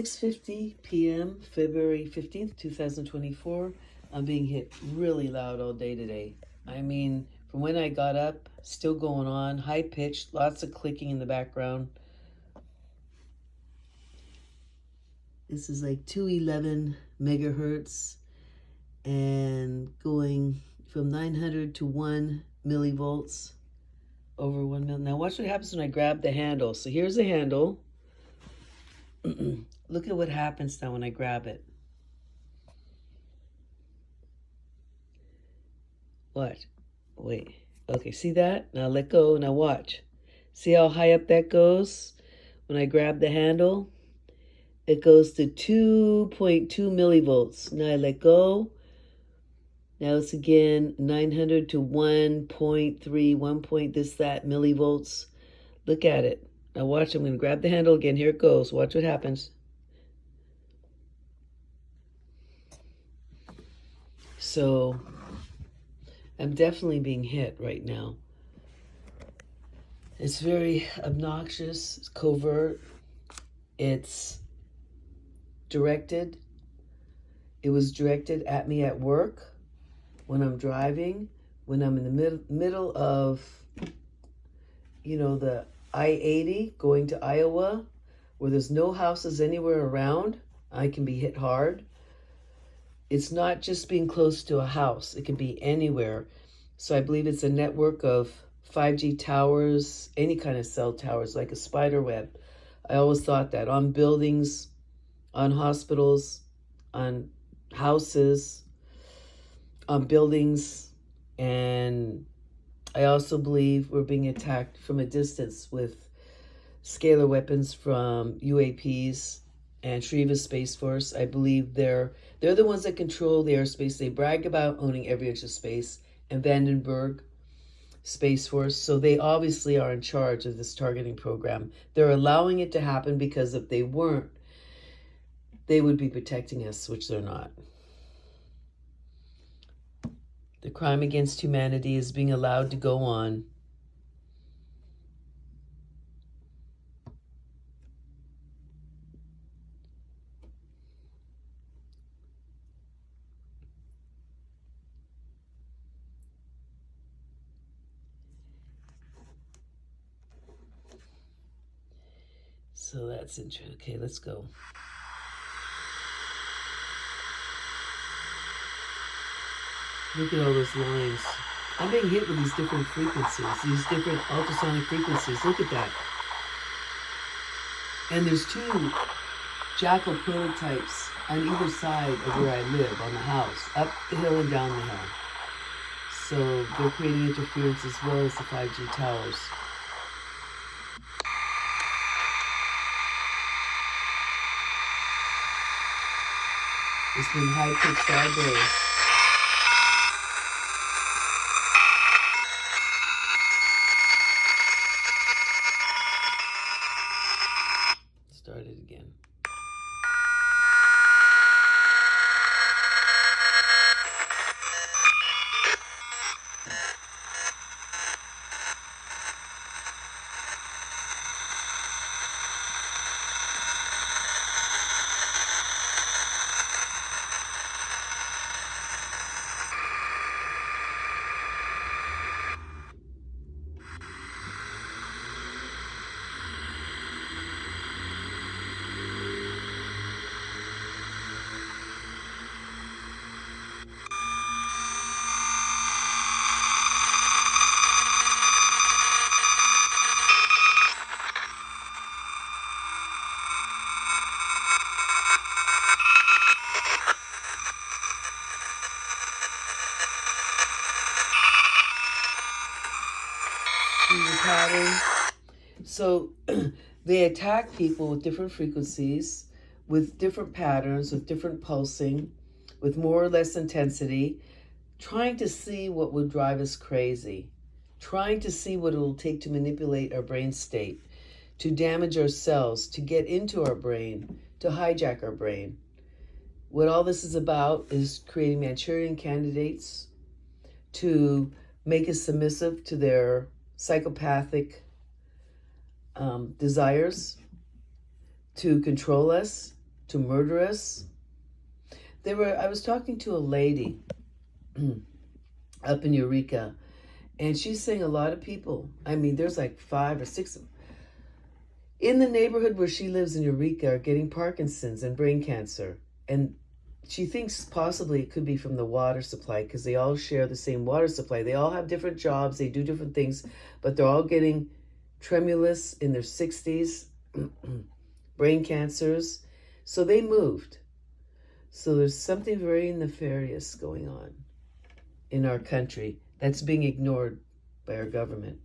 6:50 p.m., February 15th, 2024. I'm being hit really loud all day today. I mean, from when I got up, still going on, high pitched, lots of clicking in the background. This is like 211 megahertz and going from 900 to 1 millivolts over 1 mil. Now watch what happens when I grab the handle. So here's the handle. Look at what happens now when I grab it. What? Wait. Okay, see that? Now let go. Now watch. See how high up that goes? When I grab the handle, it goes to 2.2 millivolts. Now I let go. Now it's again 900 to 1.3, 1 point this, that millivolts. Look at it. Now watch. I'm going to grab the handle again. Here it goes. Watch what happens. So I'm definitely being hit right now. It's very obnoxious, it's covert, it's directed. It was directed at me at work, when I'm driving, when I'm in the middle of, the I-80 going to Iowa, where there's no houses anywhere around. I can be hit hard. It's not just being close to a house. It can be anywhere. So I believe it's a network of 5G towers, any kind of cell towers, like a spider web. I always thought that on buildings, on hospitals, on houses, on buildings. And I also believe we're being attacked from a distance with scalar weapons from UAPs and Shriva Space Force. I believe they're the ones that control the airspace. They brag about owning every inch of space, and Vandenberg Space Force. So they obviously are in charge of this targeting program. They're allowing it to happen because if they weren't, they would be protecting us, which they're not. The crime against humanity is being allowed to go on. So that's interesting. Okay, let's go. Look at all those lines. I'm being hit with these different frequencies, these different ultrasonic frequencies. Look at that. And there's 2 Jackal prototypes on either side of where I live, on the house, up the hill and down the hill. So they're creating interference as well as the 5G towers. It's been high-pitched all day. Start it again. Pattern. So they attack people with different frequencies, with different patterns, with different pulsing, with more or less intensity, trying to see what would drive us crazy, trying to see what it'll take to manipulate our brain state, to damage our cells, to get into our brain, to hijack our brain. What all this is about is creating Manchurian candidates to make us submissive to their psychopathic desires, to control us, to murder us. I was talking to a lady up in Eureka, and she's saying a lot of people, I mean, there's like 5 or 6 in the neighborhood where she lives in Eureka, are getting Parkinson's and brain cancer. And she thinks possibly it could be from the water supply, because they all share the same water supply. They all have different jobs, they do different things, but they're all getting tremulous in their 60s, brain cancers. So they moved. So there's something very nefarious going on in our country that's being ignored by our government.